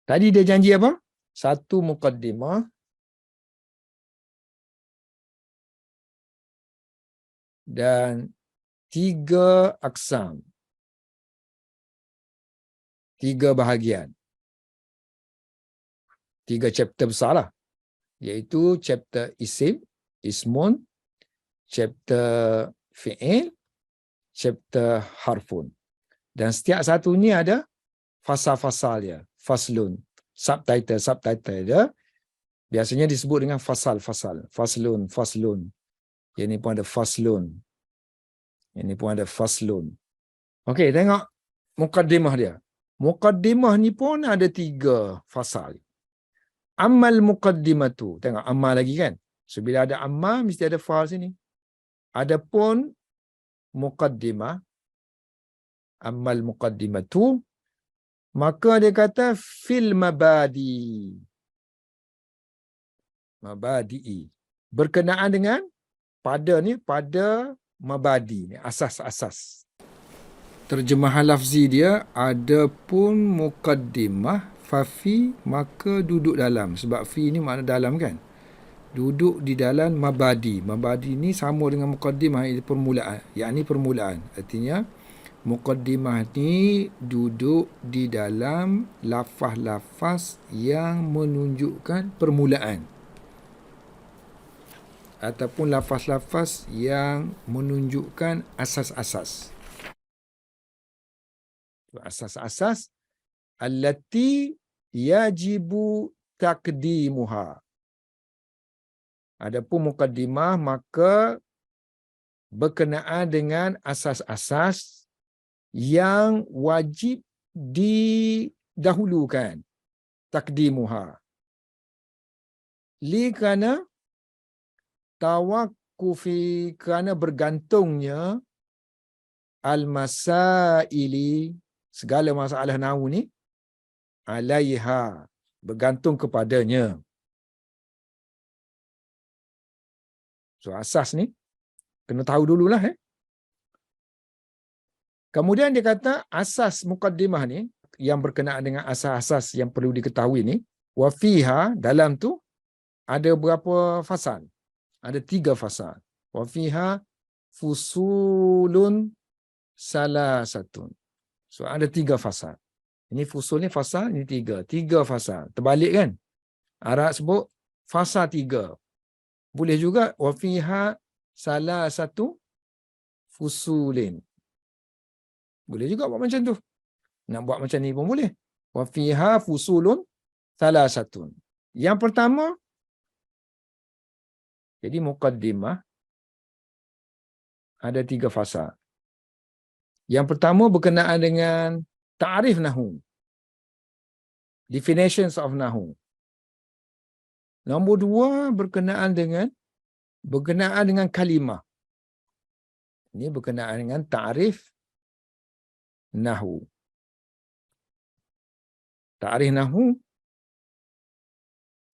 Tadi dia janji apa? Satu muqaddimah, dan 3 aksam, 3 bahagian, 3 chapter besar lah, iaitu chapter isim, ismun, chapter fi'il, chapter harfun. Dan setiap satu ni ada fasal-fasal dia, faslun, subtitle dia. Biasanya disebut dengan fasal-fasal, faslun. Ini pun ada faslun. Ini pun ada faslun. Okey, tengok mukaddimah dia. Mukaddimah ni pun ada 3 fasal. Amal muqaddimatu. Tengok amal lagi kan. So bila ada amal mesti ada fal sini. Adapun muqaddimah, amal muqaddimatu, maka dia kata fil mabadi. Mabadi'i. Berkenaan dengan pada ni, pada mabadi ni, asas-asas. Terjemahan lafzi dia, adapun muqaddimah fafi, maka duduk dalam. Sebab fi ni makna dalam kan. Duduk di dalam mabadi. Mabadi ni sama dengan muqaddimah, iaitu permulaan. Yakni permulaan. Artinya muqaddimah ni duduk di dalam lafaz-lafaz yang menunjukkan permulaan, ataupun lafaz-lafaz yang menunjukkan asas-asas. Asas-asas allati yajibu taqdimuha. Adapun muqaddimah maka berkenaan dengan asas-asas yang wajib didahulukan. Taqdimuha. Li kerana tawakkufi, kerana bergantungnya al-masaili, segala masalah nahwu ni, alaiha, bergantung kepadanya. So asas ni kena tahu dululah. Kemudian dia kata asas muqaddimah ni yang berkenaan dengan asas-asas yang perlu diketahui ni, wa fiha, dalam tu ada berapa fasal? Ada 3 fasal. Wa fiha fusulun salasatun. So ada 3 fasal. Ini fusul ni fasal, ini 3. 3 fasal. Terbalik kan? Arab sebut fasal 3. Boleh juga wa fiha salasatu fusulin. Boleh juga buat macam tu. Nak buat macam ni pun boleh. Wa fiha fusulun salasatun. Yang pertama, jadi muqaddimah ada 3 fasal. Yang pertama berkenaan dengan ta'rif nahwu. Definitions of nahwu. Nombor 2 berkenaan dengan kalimah. Ini berkenaan dengan ta'rif nahwu. Ta'rif nahwu.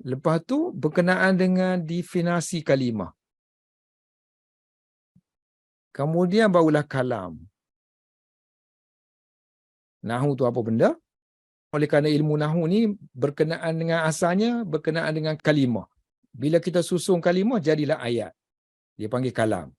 Lepas tu berkenaan dengan definisi kalimah. Kemudian barulah kalam. Nahwu tu apa benda? Oleh kerana ilmu nahwu ni berkenaan dengan asalnya, berkenaan dengan kalimah. Bila kita susun kalimah, jadilah ayat. Dia panggil kalam.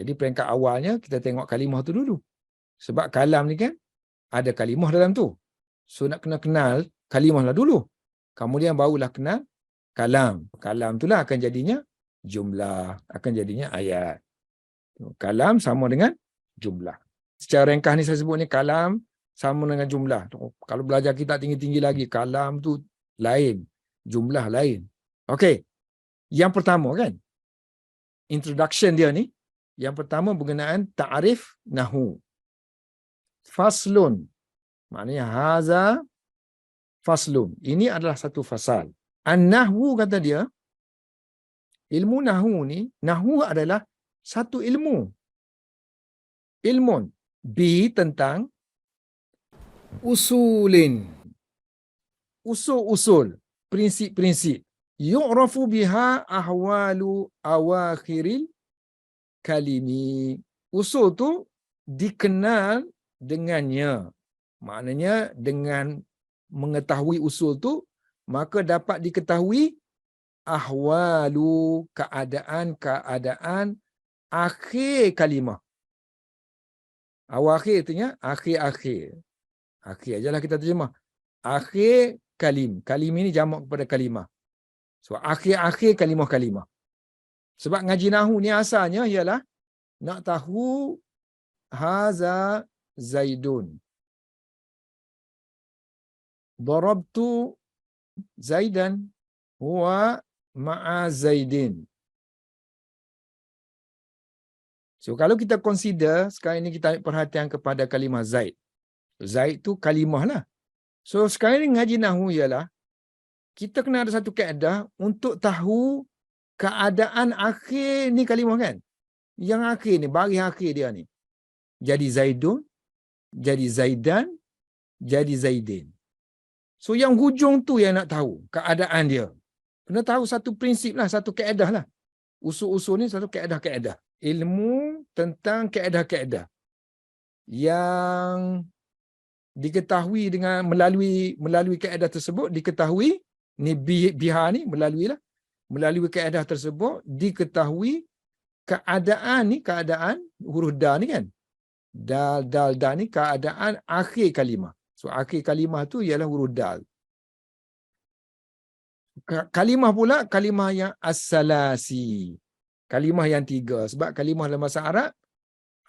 Jadi peringkat awalnya kita tengok kalimah tu dulu. Sebab kalam ni kan ada kalimah dalam tu. So nak kena kenal kalimah lah dulu. Kemudian barulah kenal kalam. Kalam tu lah akan jadinya jumlah, akan jadinya ayat. Kalam sama dengan jumlah. Secara ringkas ni saya sebut ni kalam sama dengan jumlah. Kalau belajar kitab tinggi-tinggi lagi, kalam tu lain, jumlah lain. Okey. Yang pertama kan, introduction dia ni, yang pertama berkenaan ta'rif nahwu. Faslun. Maknanya haza faslun. Ini adalah satu fasal. An-nahwu kata dia, ilmu nahwu ni, nahwu adalah satu ilmu. Ilmun. Bi tentang usulin. Usul-usul. Prinsip-prinsip. Yu'rafu biha ahwalu awakhiril kalimi. Usul tu dikenal dengannya. Maknanya dengan mengetahui usul tu, maka dapat diketahui ahwalu, keadaan-keadaan akhir kalimah. Awal akhir artinya akhir-akhir. Akhir ajalah kita terjemah. Akhir kalim. Kalim ini jamak kepada kalimah. So, akhir-akhir kalimah-kalimah. Sebab ngaji nahu ni asalnya ialah nak tahu haza Zaidun. Darabtu Zaidan huwa ma'a Zaidin. So, kalau kita consider, sekarang ini kita ambil perhatian kepada kalimah Zaid. Zaid tu kalimah lah. So, sekarang ini ngaji nahu ialah, kita kena ada satu kaedah untuk tahu keadaan akhir ni kalimah kan. Yang akhir ni, baris akhir dia ni. Jadi Zaidun, jadi Zaidan, jadi Zaidin. So, yang hujung tu yang nak tahu keadaan dia. Kena tahu satu prinsip lah, satu kaedah lah. Usul-usul ni satu kaedah-kaedah. Ilmu tentang kaedah-kaedah yang diketahui dengan melalui kaedah tersebut, diketahui ni biha ni melalui kaedah tersebut diketahui keadaan ni, keadaan huruf da ni kan, dal dal da ni keadaan akhir kalimah. So akhir kalimah tu ialah huruf dal. Kalimah pula kalimah yang as-salasi, kalimah yang 3. Sebab kalimah dalam bahasa Arab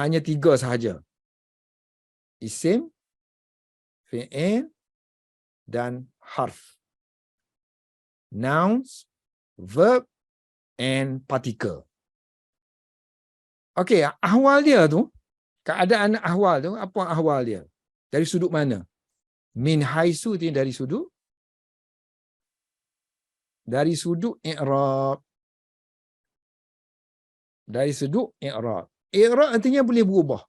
hanya 3 sahaja. Isim, fi'il dan harf. Nouns, verb and particle. Okey, ahwal dia tu, keadaan ahwal tu, apa ahwal dia? Dari sudut mana? Min haisu tu dari sudut i'rab. Dari sudut i'rab. I'rab artinya boleh berubah.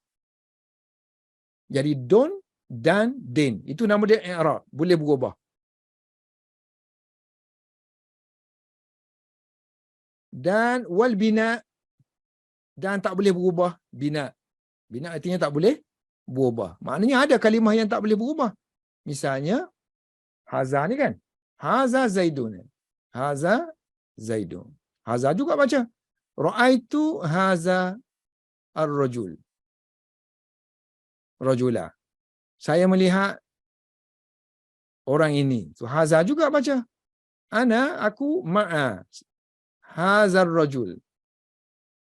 Jadi don dan din. Itu nama dia i'rab, boleh berubah. Dan wal bina, dan tak boleh berubah bina. Bina artinya tak boleh berubah. Maknanya ada kalimah yang tak boleh berubah. Misalnya haza ni kan. Haza Zaidun. Haza Zaidun. Haza juga baca. Ra'aitu haza ar-rajul. Rajula. Saya melihat orang ini. So haza juga baca. Aku ma'a hazar rajul.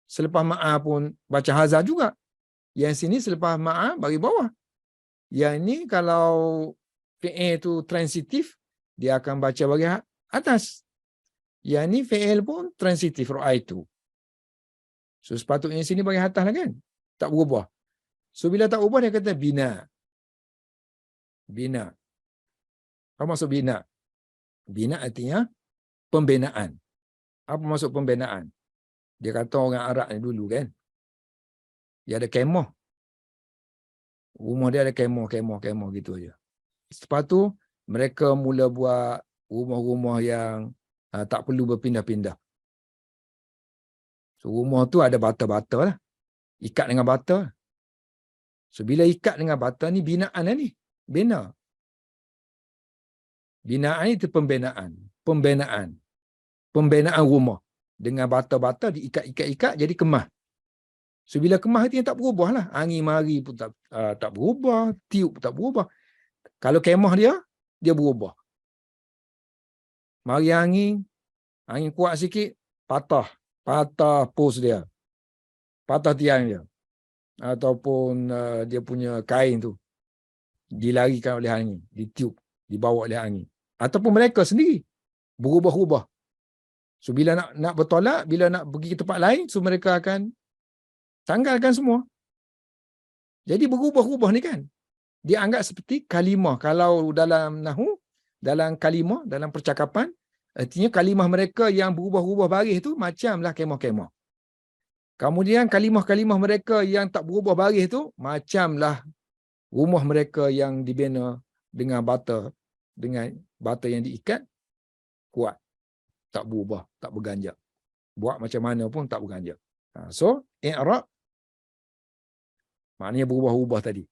Selepas ma'a pun baca haza juga. Yang sini selepas ma'a bagi bawah. Yang ini kalau fi'il tu transitif, dia akan baca bagi atas. Yang ni fi'il pun transitif, ra'aitu. So sepatutnya sini bagi atas lah kan. Tak berubah. So bila tak berubah dia kata bina. Bina. Apa maksud bina? Bina artinya pembinaan. Apa maksud pembinaan? Dia kata orang Arab ni dulu kan, dia ada kemah. Rumah dia ada kemah gitu aja. Lepas tu mereka mula buat rumah-rumah yang tak perlu berpindah-pindah. So rumah tu ada bata-bata lah. Ikat dengan bata. So bila ikat dengan bata ni binaan lah ni. Bina. Binaan itu pembinaan. Pembinaan rumah. Dengan bata-bata diikat-ikat-ikat jadi kemah. So bila kemah itu tak berubah lah. Angin mari pun tak berubah. Tiup pun tak berubah. Kalau kemah dia berubah. Mari angin kuat sikit, patah pos dia. Patah tiang dia. Ataupun dia punya kain tu dilarikan oleh angin, ditiup, dibawa oleh angin. Ataupun mereka sendiri berubah-ubah. So bila nak bertolak, bila nak pergi ke tempat lain, so mereka akan tanggalkan semua. Jadi berubah-ubah ni kan. Dia anggap seperti kalimah. Kalau dalam nahu, dalam kalimah, dalam percakapan, artinya kalimah mereka yang berubah-ubah baris tu macamlah kemah-kemah. Kemudian kalimah-kalimah mereka yang tak berubah baris tu macamlah rumah mereka yang dibina dengan bata yang diikat kuat, tak berubah, tak berganjak. Buat macam mana pun tak berganjak. So, i'rab maknanya berubah-ubah tadi.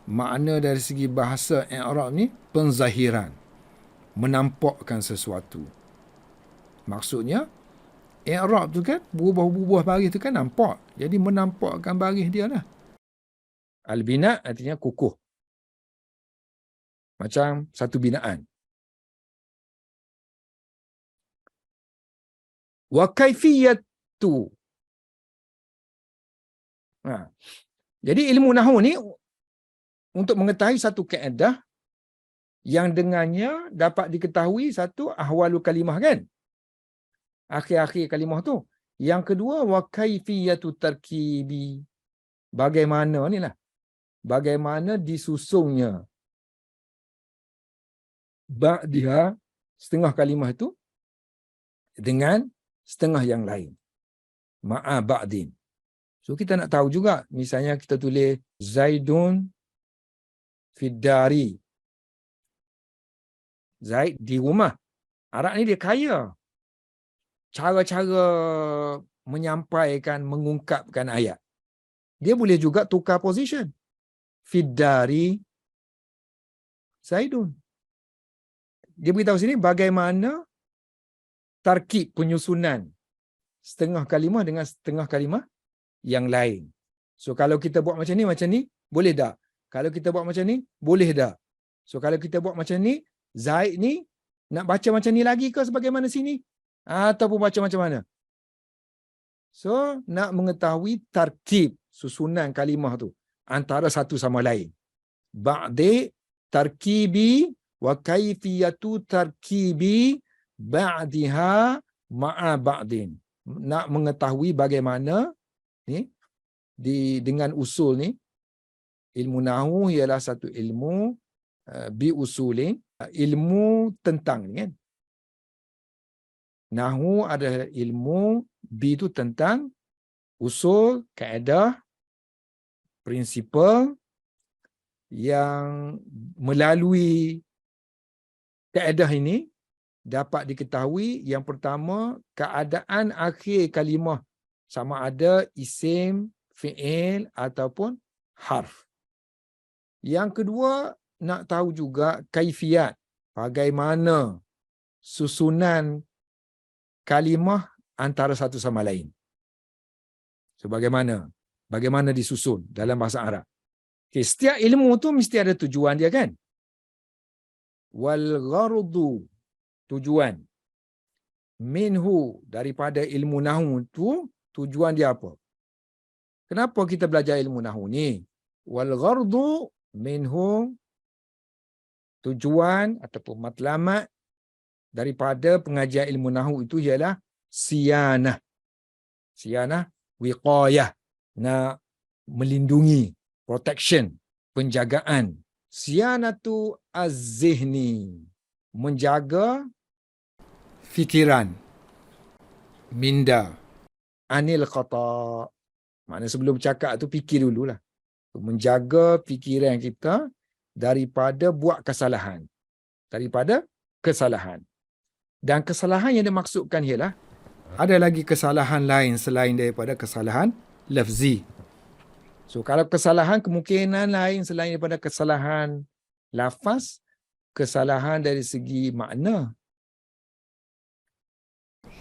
Makna dari segi bahasa i'rab ni penzahiran, menampakkan sesuatu. Maksudnya i'rab tu kan berubah-ubah baris tu kan nampak. Jadi menampakkan baris dia lah. Al-bina artinya kukuh. Macam satu binaan. Wa kaifiyatu. Jadi ilmu nahwu ni untuk mengetahui satu kaedah yang dengannya dapat diketahui satu ahwalul kalimah kan. Akhir-akhir kalimah tu. Yang kedua wa kaifiyatu tarkibi. Bagaimana ni lah. Bagaimana disusunnya ba'diha setengah kalimah tu dengan setengah yang lain. Ma'a ba'din. So kita nak tahu juga, misalnya kita tulis Zaidun fiddari. Zaid di rumah. Arab ni dia kaya. Cara-cara menyampaikan, mengungkapkan ayat. Dia boleh juga tukar position. Fiddari Zaidun. Dia beritahu sini bagaimana tarkib penyusunan setengah kalimah dengan setengah kalimah yang lain. So kalau kita buat macam ni, boleh tak? Kalau kita buat macam ni, boleh tak? So kalau kita buat macam ni, Zaid ni nak baca macam ni lagi ke sebagaimana sini? Ataupun baca macam mana? So nak mengetahui tarkib susunan kalimah tu antara satu sama lain. Ba'di tarkibi wa kaifiyatu tarkibi ba'diha ma'a ba'din. Nak mengetahui bagaimana ni dengan usul ni, ilmu nahwu ialah satu ilmu bi usulin, ilmu tentang ni kan. Nahwu adalah ilmu, bi itu tentang usul, kaedah, prinsipal yang melalui kaedah ini dapat diketahui yang pertama keadaan akhir kalimah sama ada isim, fi'il ataupun harf. Yang kedua nak tahu juga kaifiat, bagaimana susunan kalimah antara satu sama lain. So bagaimana disusun dalam bahasa Arab. Okay, setiap ilmu tu mesti ada tujuan dia kan. Wal ghardu, tujuan. Minhu, daripada ilmu nahwu tu tujuan dia apa? Kenapa kita belajar ilmu nahwu ni? Wal ghardu minhu, tujuan ataupun matlamat daripada pengajian ilmu nahwu itu ialah siyanah. Siyanah, wiqayah, nak melindungi, protection, penjagaan. Siyanatu az-zihni, menjaga fikiran, minda, anil khata. Maknanya sebelum bercakap tu fikir dululah. Menjaga fikiran kita daripada buat kesalahan. Dan kesalahan yang dimaksudkan ialah ada lagi kesalahan lain selain daripada kesalahan lafzi. So kalau kesalahan kemungkinan lain selain daripada kesalahan lafaz, kesalahan dari segi makna.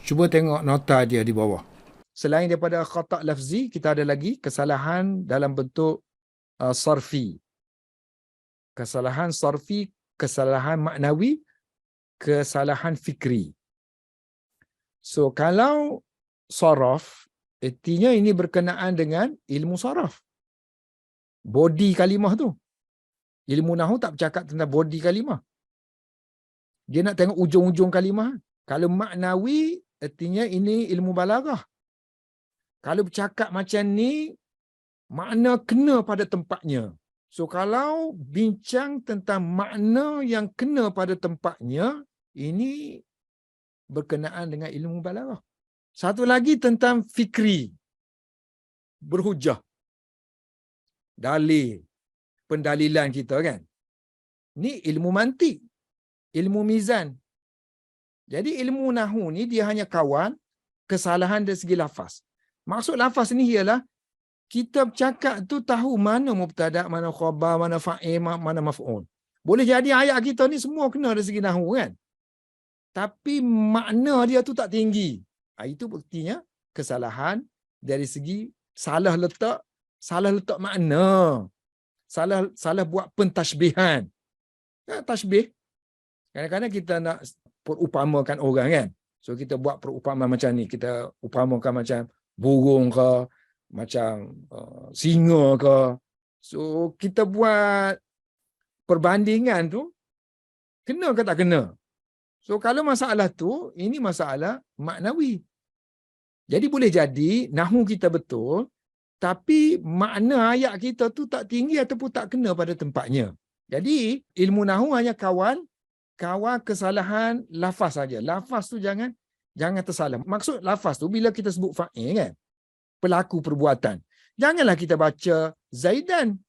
Cuba tengok nota dia di bawah. Selain daripada khata' lafzi, kita ada lagi kesalahan dalam bentuk sarfi. Kesalahan sarfi, kesalahan maknawi, kesalahan fikri. So kalau saraf, artinya ini berkenaan dengan ilmu saraf. Body kalimah tu. Ilmu nahwu tak bercakap tentang body kalimah. Dia nak tengok ujung-ujung kalimah. Kalau maknawi, artinya ini ilmu balaghah. Kalau bercakap macam ni, makna kena pada tempatnya. So kalau bincang tentang makna yang kena pada tempatnya, ini berkenaan dengan ilmu balaghah. Satu lagi tentang fikri. Berhujah. Dalil. Pendalilan kita kan. Ni ilmu mantik. Ilmu mizan. Jadi ilmu nahwu ni dia hanya kawan kesalahan dari segi lafaz. Maksud lafaz ni ialah kita bercakap tu tahu mana mubtada, mana khabar, mana fa'il, mana maf'ul. Boleh jadi ayat kita ni semua kena dari segi nahwu kan. Tapi makna dia tu tak tinggi. Itu buktinya kesalahan dari segi salah letak makna. Salah buat pentashbihan. Tashbih. Kadang-kadang kita nak perupamakan orang kan. So kita buat perumpamaan macam ni. Kita upamakan macam burung ke, macam singa ke. So kita buat perbandingan tu, kena ke tak kena? So kalau masalah tu, ini masalah maknawi. Jadi boleh jadi nahwu kita betul, tapi makna ayat kita tu tak tinggi ataupun tak kena pada tempatnya. Jadi ilmu nahwu hanya kawal kesalahan lafaz saja. Lafaz tu jangan tersalah. Maksud lafaz tu bila kita sebut fa'il kan, pelaku perbuatan. Janganlah kita baca Zaidan.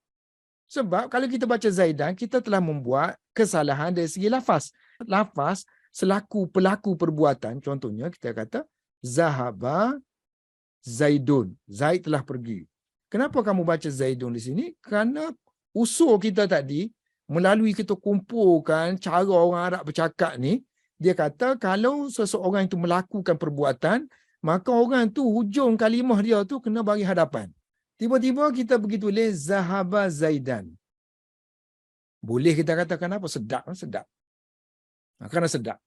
Sebab kalau kita baca Zaidan, kita telah membuat kesalahan dari segi lafaz. Lafaz selaku pelaku perbuatan, contohnya kita kata Zahaba Zaidun. Zaid telah pergi. Kenapa kamu baca Zaidun di sini? Kerana usul kita tadi, melalui kita kumpulkan cara orang Arab bercakap ni, dia kata kalau seseorang itu melakukan perbuatan, maka orang tu hujung kalimah dia tu kena bagi hadapan. Tiba-tiba kita pergi tulis Zahaba Zaidan. Boleh kita kata kenapa? Sedap. Kerana sedap.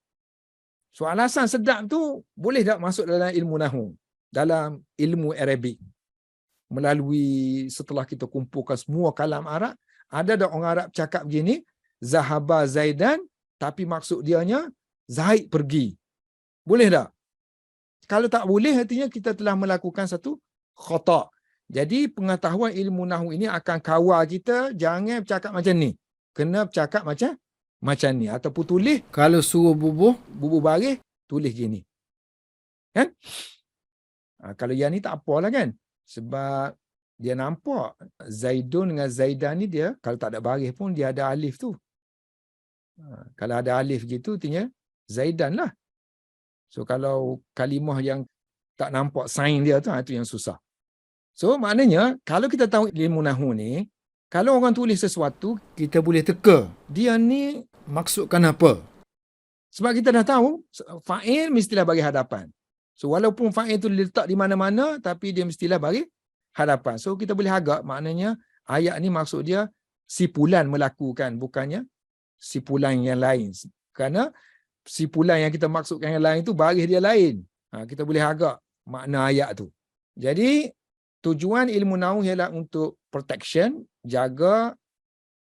So alasan sedap tu boleh tak masuk dalam ilmu nahwu, dalam ilmu Arabik. Melalui setelah kita kumpulkan semua kalam Arab, ada tak orang Arab cakap begini, Zahaba Zaidan, tapi maksud dianya Zaid pergi. Boleh tak? Kalau tak boleh, artinya kita telah melakukan satu khata'. Jadi pengetahuan ilmu nahwu ini akan kawal kita jangan bercakap macam ni. Kena bercakap macam ni. Ataupun tulis, kalau suruh bubuh baris, tulis gini. Kan? Kalau yang ni tak apalah kan. Sebab dia nampak Zaidun dengan Zaidan ni dia, kalau tak ada baris pun dia ada alif tu. Kalau ada alif gitu, artinya Zaidan lah. So kalau kalimah yang tak nampak sign dia tu, itu yang susah. So maknanya, kalau kita tahu ilmu nahwu ni, kalau orang tulis sesuatu, kita boleh teka. Dia ni maksudkan apa? Sebab kita dah tahu, fa'il mestilah bagi hadapan. So walaupun fa'il tu letak di mana-mana, tapi dia mestilah bagi hadapan. So kita boleh agak, maknanya ayat ni maksud dia sipulan melakukan, bukannya sipulan yang lain. Kerana sipulan yang kita maksudkan yang lain tu baris dia lain. Kita boleh agak makna ayat tu. Jadi tujuan ilmu nahwu ialah untuk protection, jaga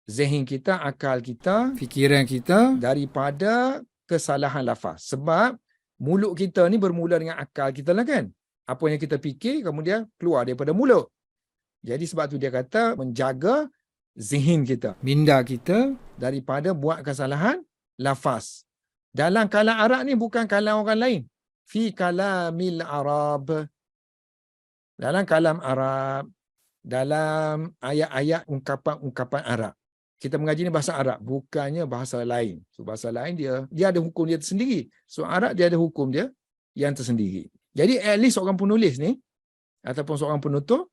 zihn kita, akal kita, fikiran kita daripada kesalahan lafaz. Sebab mulut kita ni bermula dengan akal kita lah kan. Apa yang kita fikir kemudian keluar daripada mulut. Jadi sebab tu dia kata menjaga zihn kita, minda kita daripada buat kesalahan lafaz. Dalam kalam Arab ni bukan kalam orang lain. Fi kalamil Arab. Dalam kalam Arab, dalam ayat-ayat ungkapan-ungkapan Arab. Kita mengaji ni bahasa Arab, bukannya bahasa lain. So bahasa lain dia ada hukum dia tersendiri. So Arab dia ada hukum dia yang tersendiri. Jadi at least seorang penulis ni ataupun seorang penutur,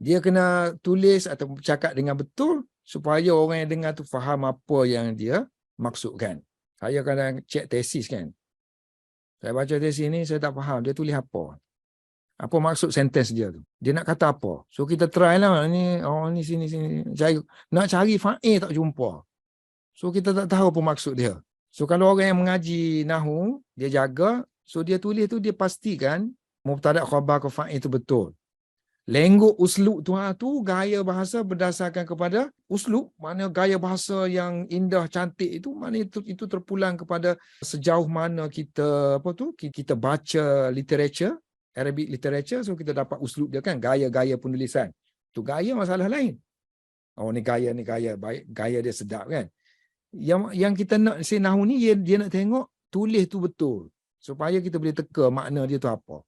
dia kena tulis atau bercakap dengan betul supaya orang yang dengar tu faham apa yang dia maksudkan. Saya kadang cek tesis kan. Saya baca tesis ni, saya tak faham dia tulis apa. Apa maksud sentence dia tu? Dia nak kata apa? So kita try lah ni, ni sini nak cari fa'il tak jumpa. So kita tak tahu apa maksud dia. So kalau orang yang mengaji nahwu, dia jaga, so dia tulis tu dia pastikan mubtada khabar ke fa'il tu betul. Lengguk uslub tu gaya bahasa berdasarkan kepada uslub, mana gaya bahasa yang indah cantik itu, mana itu terpulang kepada sejauh mana kita baca literature, Arabic literature, so kita dapat uslub dia kan, gaya-gaya penulisan. Tu gaya masalah lain. Ni gaya baik, gaya dia sedap kan. Yang kita nak nahwu ni dia nak tengok tulis tu betul supaya kita boleh teka makna dia tu apa.